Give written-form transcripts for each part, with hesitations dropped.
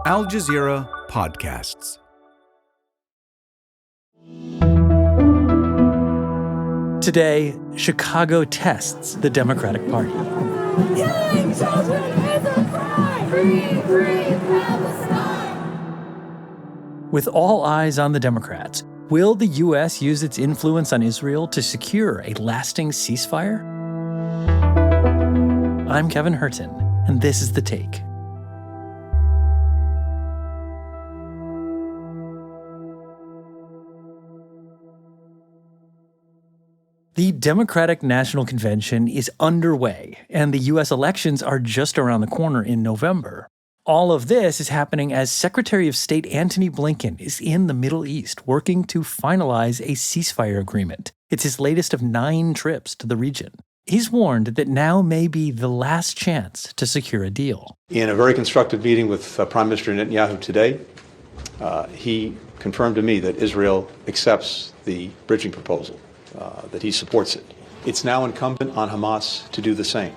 Al Jazeera Podcasts. Today, Chicago tests the Democratic Party. Killing children is a crime! Free, free Palestine! With all eyes on the Democrats, will the U.S. use its influence on Israel to secure a lasting ceasefire? I'm Kevin Hirten, and this is The Take. The Democratic National Convention is underway, and the U.S. elections are just around the corner in November. All of this is happening as Secretary of State Antony Blinken is in the Middle East working to finalize a ceasefire agreement. It's his latest of 9 trips to the region. He's warned that now may be the last chance to secure a deal. In a very constructive meeting with Prime Minister Netanyahu today, he confirmed to me that Israel accepts the bridging proposal, that he supports it. It's now incumbent on Hamas to do the same.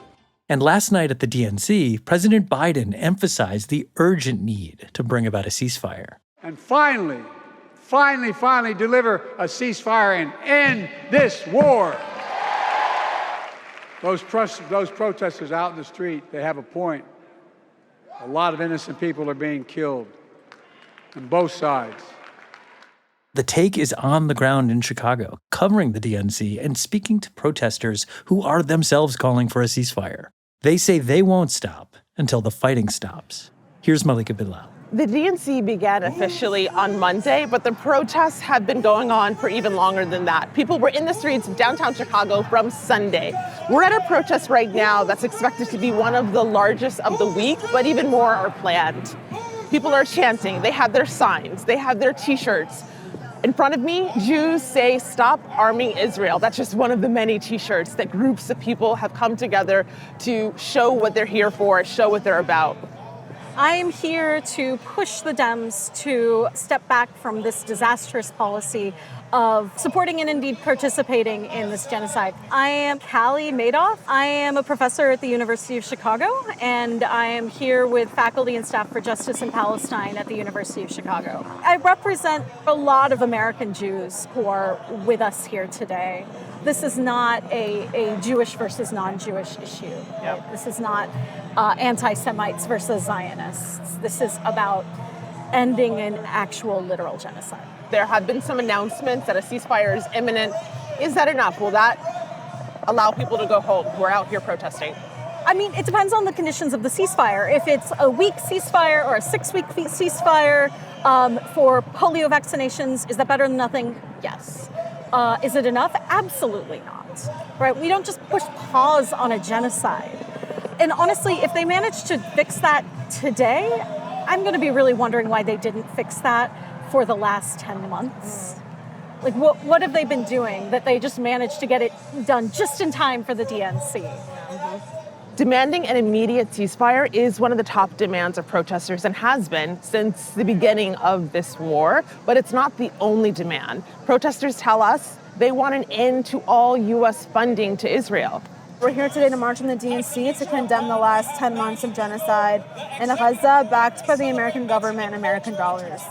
And last night at the DNC, President Biden emphasized the urgent need to bring about a ceasefire. And finally deliver a ceasefire and end this war. Those protesters out in the street, they have a point. A lot of innocent people are being killed on both sides. The Take is on the ground in Chicago, covering the DNC and speaking to protesters who are themselves calling for a ceasefire. They say they won't stop until the fighting stops. Here's Malika Bilal. The DNC began officially on Monday, but the protests have been going on for even longer than that. People were in the streets of downtown Chicago from Sunday. We're at a protest right now that's expected to be one of the largest of the week, but even more are planned. People are chanting, they have their signs, they have their T-shirts. In front of me, Jews say, "Stop arming Israel." That's just one of the many T-shirts that groups of people have come together to show what they're here for, show what they're about. I am here to push the Dems to step back from this disastrous policy of supporting and indeed participating in this genocide. I am Callie Madoff. I am a professor at the University of Chicago, and I am here with faculty and staff for justice in Palestine at the University of Chicago. I represent a lot of American Jews who are with us here today. This is not a Jewish versus non-Jewish issue. Yep. This is not anti-Semites versus Zionists. This is about ending an actual literal genocide. There have been some announcements that a ceasefire is imminent. Is that enough? Will that allow people to go home who are out here protesting? I mean, it depends on the conditions of the ceasefire. If it's a week ceasefire or a 6-week ceasefire for polio vaccinations, is that better than nothing? Yes. Is it enough? Absolutely not. Right? We don't just push pause on a genocide. And honestly, if they manage to fix that today, I'm going to be really wondering why they didn't fix that for the last 10 months. Like, what have they been doing that they just managed to get it done just in time for the DNC? Mm-hmm. Demanding an immediate ceasefire is one of the top demands of protesters and has been since the beginning of this war, but it's not the only demand. Protesters tell us they want an end to all U.S. funding to Israel. We're here today to march in the DNC to condemn the last 10 months of genocide in Gaza backed by the American government and American dollars.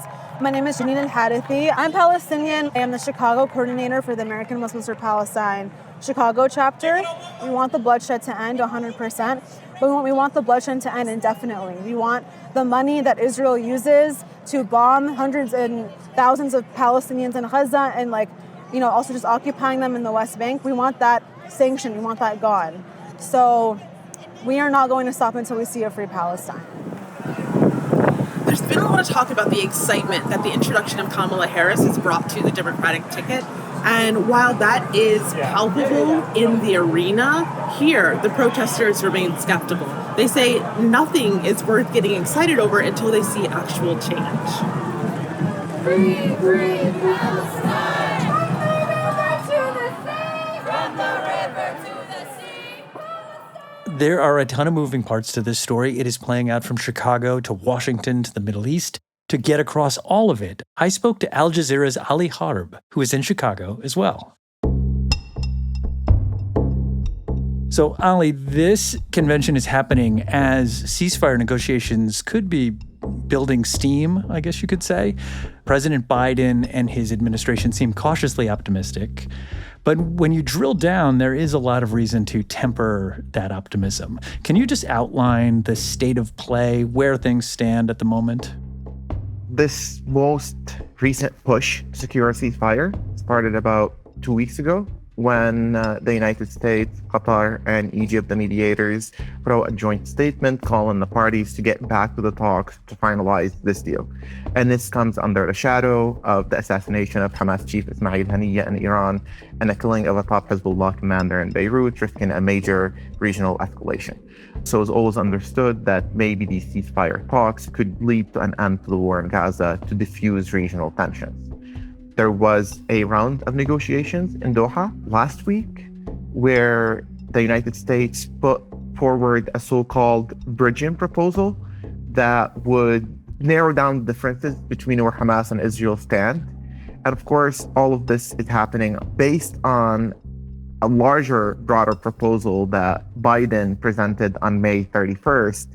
My name is Janine El-Hadithi. I'm Palestinian. I am the Chicago coordinator for the American Muslims for Palestine Chicago chapter. We want the bloodshed to end 100%, but we want the bloodshed to end indefinitely. We want the money that Israel uses to bomb hundreds and thousands of Palestinians in Gaza and also just occupying them in the West Bank. We want that sanctioned. We want that gone. So we are not going to stop until we see a free Palestine. There's been a lot of talk about the excitement that the introduction of Kamala Harris has brought to the Democratic ticket. And while that is palpable in the arena, here the protesters remain skeptical. They say nothing is worth getting excited over until they see actual change. Free, free Palestine! From the river to the sea! There are a ton of moving parts to this story. It is playing out from Chicago to Washington to the Middle East. To get across all of it, I spoke to Al Jazeera's Ali Harb, who is in Chicago as well. So, Ali, this convention is happening as ceasefire negotiations could be building steam, I guess you could say. President Biden and his administration seem cautiously optimistic. But when you drill down, there is a lot of reason to temper that optimism. Can you just outline the state of play, where things stand at the moment? This most recent push to secure a ceasefire started about 2 weeks ago when the United States, Qatar, and Egypt, the mediators, wrote a joint statement calling the parties to get back to the talks to finalize this deal. And this comes under the shadow of the assassination of Hamas chief Ismail Haniyeh in Iran and the killing of a top Hezbollah commander in Beirut, risking a major regional escalation. So it's always understood that maybe these ceasefire talks could lead to an end to the war in Gaza to diffuse regional tensions. There was a round of negotiations in Doha last week where the United States put forward a so-called bridging proposal that would narrow down the differences between where Hamas and Israel stand. And of course, all of this is happening based on a larger, broader proposal that Biden presented on May 31st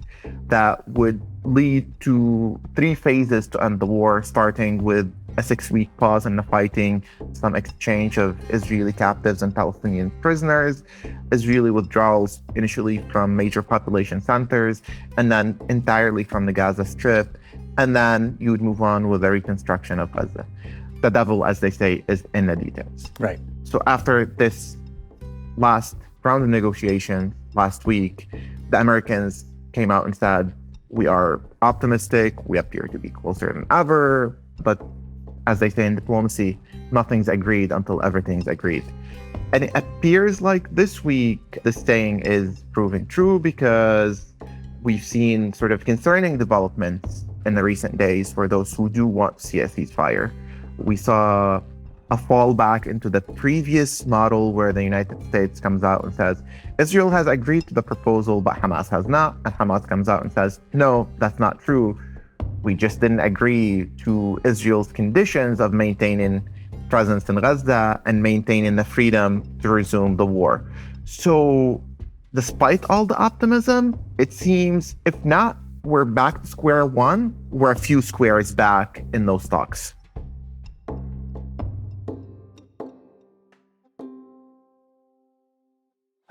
that would lead to 3 phases to end the war, starting with a 6-week pause in the fighting, some exchange of Israeli captives and Palestinian prisoners, Israeli withdrawals initially from major population centers, and then entirely from the Gaza Strip. And then you would move on with the reconstruction of Gaza. The devil, as they say, is in the details. Right. So after this last round of negotiations last week, the Americans came out and said, we are optimistic, we appear to be closer than ever, but as they say in diplomacy, nothing's agreed until everything's agreed. And it appears like this week, the saying is proving true because we've seen sort of concerning developments in the recent days for those who do want to see a ceasefire. We saw a fallback into the previous model where the United States comes out and says, Israel has agreed to the proposal, but Hamas has not. And Hamas comes out and says, no, that's not true. We just didn't agree to Israel's conditions of maintaining presence in Gaza and maintaining the freedom to resume the war. So despite all the optimism, it seems, if not, we're back to square one, we're a few squares back in those talks.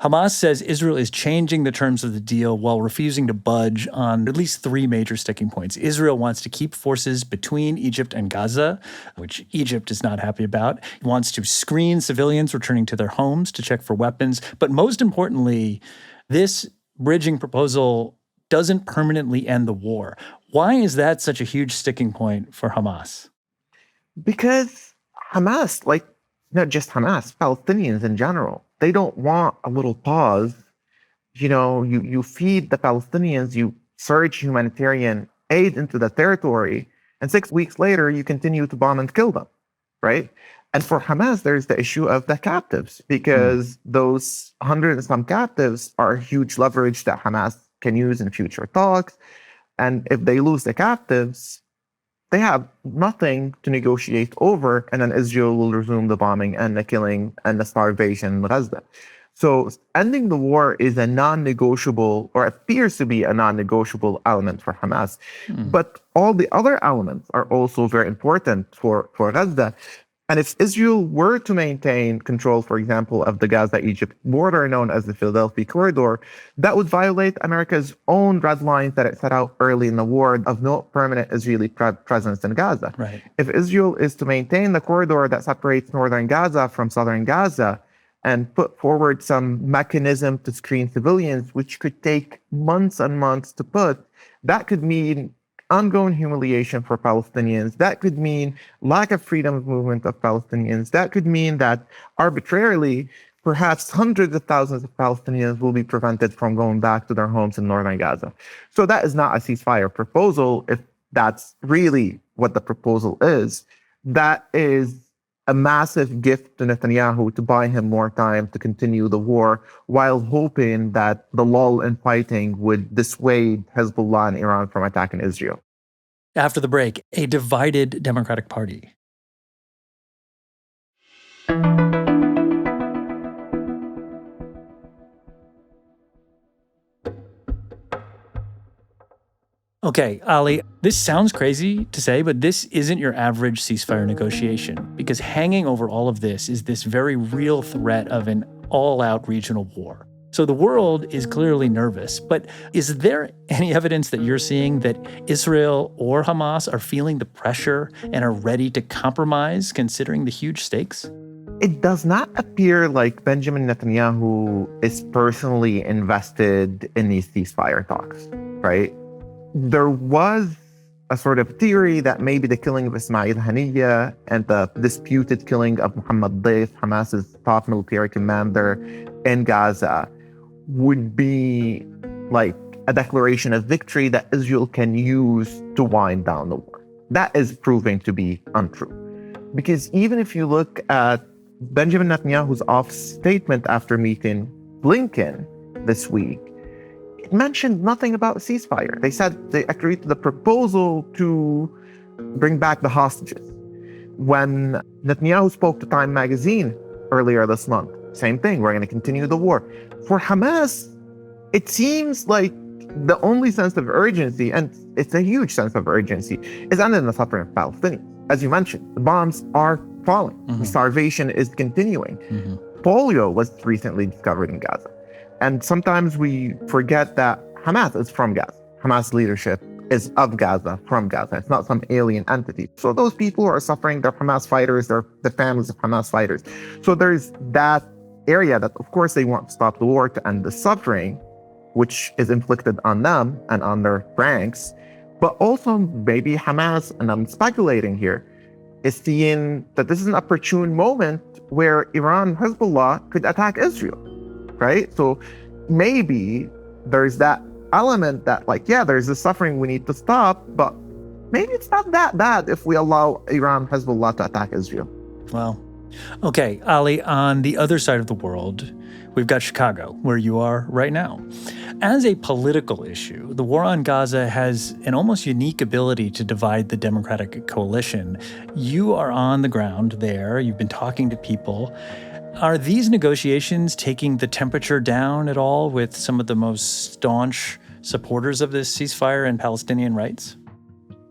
Hamas says Israel is changing the terms of the deal while refusing to budge on at least 3 major sticking points. Israel wants to keep forces between Egypt and Gaza, which Egypt is not happy about. It wants to screen civilians returning to their homes to check for weapons. But most importantly, this bridging proposal doesn't permanently end the war. Why is that such a huge sticking point for Hamas? Because Hamas, like not just Hamas, Palestinians in general, they don't want a little pause. You know, you feed the Palestinians, you surge humanitarian aid into the territory, and 6 weeks later, you continue to bomb and kill them, right? And for Hamas, there's the issue of the captives, because those 100 and some captives are huge leverage that Hamas can use in future talks. And if they lose the captives, they have nothing to negotiate over, and then Israel will resume the bombing and the killing and the starvation in Gaza. So ending the war is a non-negotiable, or appears to be a non-negotiable element for Hamas. But all the other elements are also very important for Gaza. And if Israel were to maintain control, for example, of the Gaza-Egypt border known as the Philadelphia Corridor, that would violate America's own red lines that it set out early in the war of no permanent Israeli presence in Gaza. Right. If Israel is to maintain the corridor that separates northern Gaza from southern Gaza and put forward some mechanism to screen civilians, which could take months and months to put, that could mean ongoing humiliation for Palestinians. That could mean lack of freedom of movement of Palestinians. That could mean that arbitrarily, perhaps hundreds of thousands of Palestinians will be prevented from going back to their homes in northern Gaza. So that is not a ceasefire proposal, if that's really what the proposal is. That is a massive gift to Netanyahu to buy him more time to continue the war, while hoping that the lull in fighting would dissuade Hezbollah and Iran from attacking Israel. After the break, a divided Democratic Party. Okay, Ali, this sounds crazy to say, but this isn't your average ceasefire negotiation, because hanging over all of this is this very real threat of an all-out regional war. So the world is clearly nervous, but is there any evidence that you're seeing that Israel or Hamas are feeling the pressure and are ready to compromise considering the huge stakes? It does not appear like Benjamin Netanyahu is personally invested in these ceasefire talks, right? There was a sort of theory that maybe the killing of Ismail Haniyeh and the disputed killing of Mohammed Deif, Hamas's top military commander in Gaza, would be like a declaration of victory that Israel can use to wind down the war. That is proving to be untrue. Because even if you look at Benjamin Netanyahu's off statement after meeting Blinken this week, it mentioned nothing about ceasefire. They said they agreed to the proposal to bring back the hostages. When Netanyahu spoke to Time magazine earlier this month, same thing, we're going to continue the war. For Hamas, it seems like the only sense of urgency, and it's a huge sense of urgency, is ending the suffering of Palestinians. As you mentioned, the bombs are falling. Mm-hmm. Starvation is continuing. Mm-hmm. Polio was recently discovered in Gaza. And sometimes we forget that Hamas is from Gaza. Hamas leadership is of Gaza, from Gaza. It's not some alien entity. So those people who are suffering, they're Hamas fighters, they're the families of Hamas fighters. So there's that area that, of course, they want to stop the war to end the suffering, which is inflicted on them and on their ranks. But also maybe Hamas, and I'm speculating here, is seeing that this is an opportune moment where Iran and Hezbollah could attack Israel, right? So maybe there's that element that, like, yeah, there's the suffering we need to stop, but maybe it's not that bad if we allow Iran and Hezbollah to attack Israel. Well, okay, Ali, on the other side of the world, we've got Chicago, where you are right now. As a political issue, the war on Gaza has an almost unique ability to divide the Democratic coalition. You are on the ground there. You've been talking to people. Are these negotiations taking the temperature down at all with some of the most staunch supporters of this ceasefire and Palestinian rights?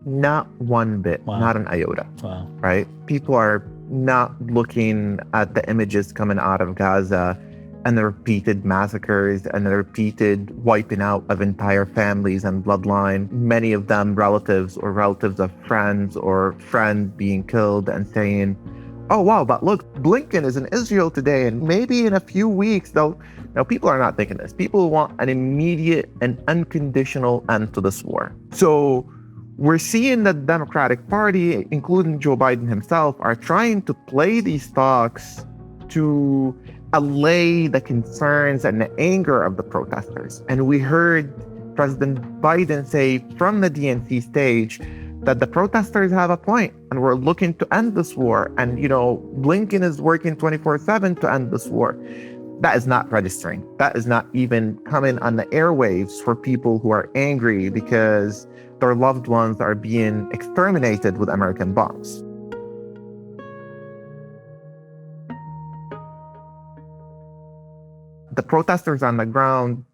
Not one bit, wow. Not an iota, wow. Right? People are not looking at the images coming out of Gaza and the repeated massacres and the repeated wiping out of entire families and bloodline, many of them relatives or relatives of friends or friends being killed, and saying, oh, wow, but look, Blinken is in Israel today, and maybe in a few weeks, though. Now, people are not thinking this. People want an immediate and unconditional end to this war. So we're seeing the Democratic Party, including Joe Biden himself, are trying to play these talks to allay the concerns and the anger of the protesters. And we heard President Biden say from the DNC stage that the protesters have a point and we're looking to end this war. And, Blinken is working 24/7 to end this war. That is not registering. That is not even coming on the airwaves for people who are angry because their loved ones are being exterminated with American bombs. The protesters on the ground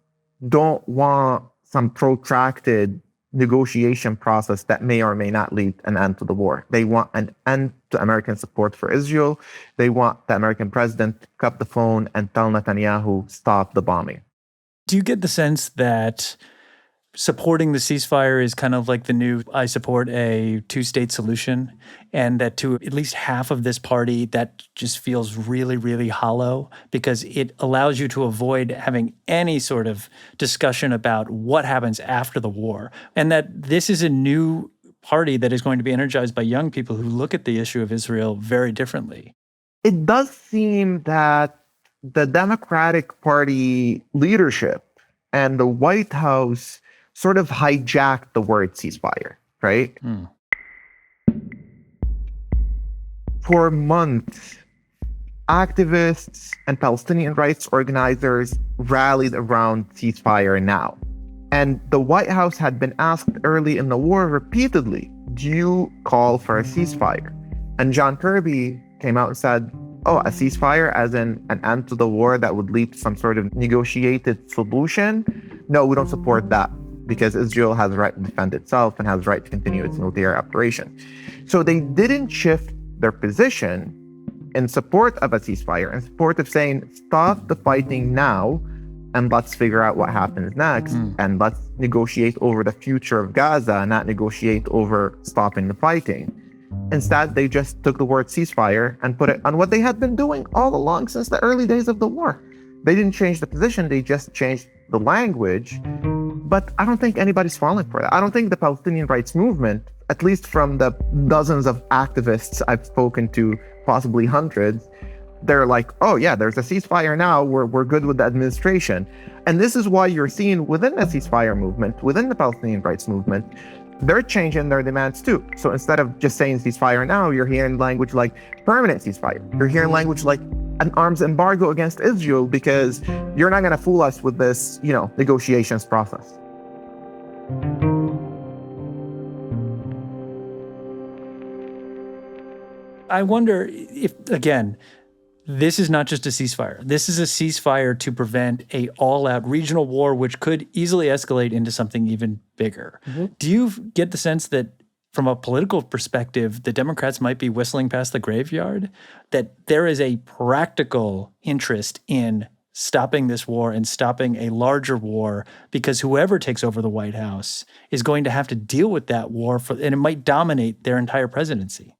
don't want some protracted negotiation process that may or may not lead an end to the war. They want an end to American support for Israel. They want the American president to pick up the phone and tell Netanyahu, stop the bombing. Do you get the sense that supporting the ceasefire is kind of like the new, I support a two-state solution, and that to at least half of this party, that just feels really, really hollow because it allows you to avoid having any sort of discussion about what happens after the war, and that this is a new party that is going to be energized by young people who look at the issue of Israel very differently? It does seem that the Democratic Party leadership and the White House sort of hijacked the word ceasefire, right? For months, activists and Palestinian rights organizers rallied around ceasefire now. And the White House had been asked early in the war repeatedly, do you call for a ceasefire? And John Kirby came out and said, oh, a ceasefire as in an end to the war that would lead to some sort of negotiated solution? No, we don't support that. because Israel has the right to defend itself and has the right to continue its military operation. So they didn't shift their position in support of a ceasefire, in support of saying, stop the fighting now, and let's figure out what happens next, and let's negotiate over the future of Gaza, not negotiate over stopping the fighting. Instead, they just took the word ceasefire and put it on what they had been doing all along since the early days of the war. They didn't change the position, they just changed the language. But I don't think anybody's falling for that. I don't think the Palestinian rights movement, at least from the dozens of activists I've spoken to, possibly hundreds, they're like, oh yeah, there's a ceasefire now, we're good with the administration. And this is why you're seeing within the ceasefire movement, within the Palestinian rights movement, they're changing their demands too. So instead of just saying ceasefire now, you're hearing language like permanent ceasefire. You're hearing language like an arms embargo against Israel because you're not going to fool us with this, negotiations process. I wonder if, again, this is not just a ceasefire. This is a ceasefire to prevent a all-out regional war, which could easily escalate into something even bigger. Do you get the sense that, from a political perspective, the Democrats might be whistling past the graveyard? That there is a practical interest in stopping this war and stopping a larger war, because whoever takes over the White House is going to have to deal with that war, and it might dominate their entire presidency.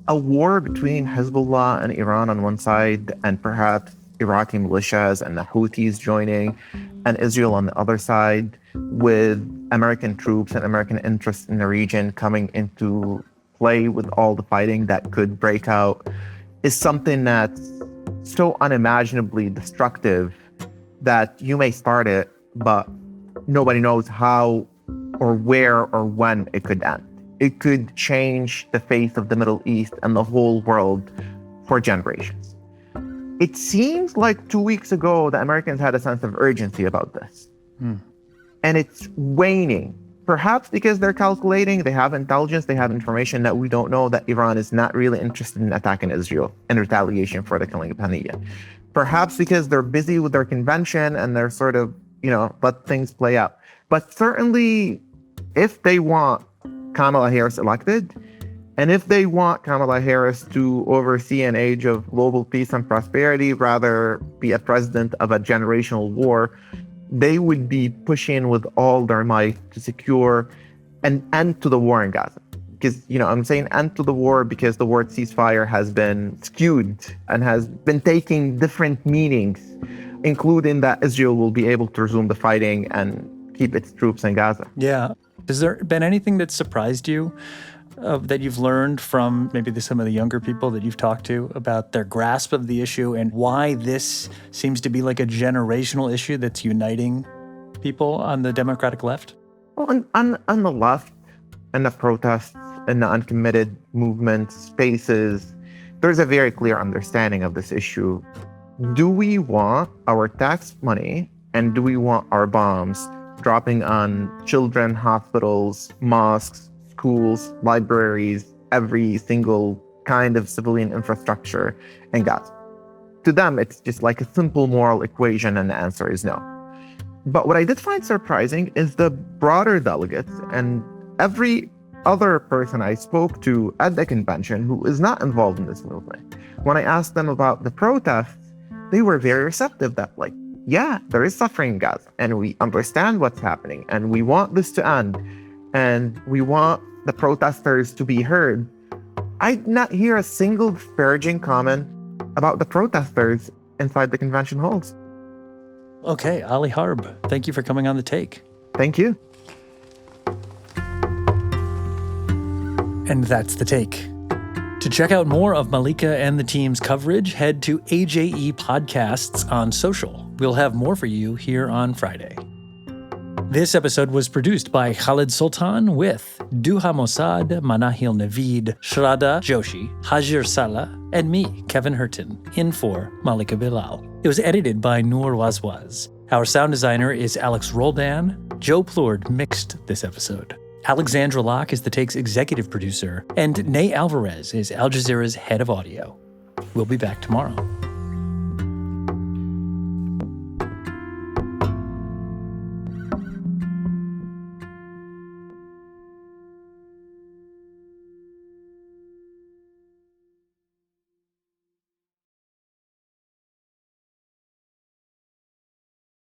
A war between Hezbollah and Iran on one side, and perhaps Iraqi militias and the Houthis joining, and Israel on the other side, with American troops and American interests in the region coming into play with all the fighting that could break out, is something that's so unimaginably destructive that you may start it, but nobody knows how or where or when it could end. It could change the face of the Middle East and the whole world for generations. It seems like 2 weeks ago, the Americans had a sense of urgency about this. And it's waning, perhaps because they're calculating, they have intelligence, they have information that we don't know, that Iran is not really interested in attacking Israel in retaliation for the killing of Haniyeh. Perhaps because they're busy with their convention and they're sort of, let things play out. But certainly, if they want Kamala Harris elected, and if they want Kamala Harris to oversee an age of global peace and prosperity, rather be a president of a generational war, they would be pushing with all their might to secure an end to the war in Gaza. Because, I'm saying end to the war because the word ceasefire has been skewed and has been taking different meanings, including that Israel will be able to resume the fighting and keep its troops in Gaza. Yeah. Has there been anything that surprised you that you've learned from maybe some of the younger people that you've talked to about their grasp of the issue and why this seems to be like a generational issue that's uniting people on the Democratic left? Well, on the left, and the protests and the uncommitted movements, spaces, there's a very clear understanding of this issue. Do we want our tax money and do we want our bombs dropping on children, hospitals, mosques, schools, libraries, every single kind of civilian infrastructure in Gaza? To them, it's just like a simple moral equation, and the answer is no. But what I did find surprising is the broader delegates and every other person I spoke to at the convention who is not involved in this movement. When I asked them about the protests, they were very receptive that, yeah, there is suffering in Gaza, and we understand what's happening, and we want this to end, and we want the protesters to be heard. I did not hear a single disparaging comment about the protesters inside the convention halls. Okay, Ali Harb, thank you for coming on The Take. Thank you. And that's The Take. To check out more of Malika and the team's coverage, head to AJE Podcasts on social. We'll have more for you here on Friday. This episode was produced by Khaled Soltan with Duha Mosaad, Manahil Naveed, Shraddha Joshi, Hajir Salah, and me, Kevin Hirten, in for Malika Bilal. It was edited by Noor Wazwaz. Our sound designer is Alex Roldan. Joe Plourde mixed this episode. Alexandra Locke is The Take's executive producer, and Ney Alvarez is Al Jazeera's head of audio. We'll be back tomorrow.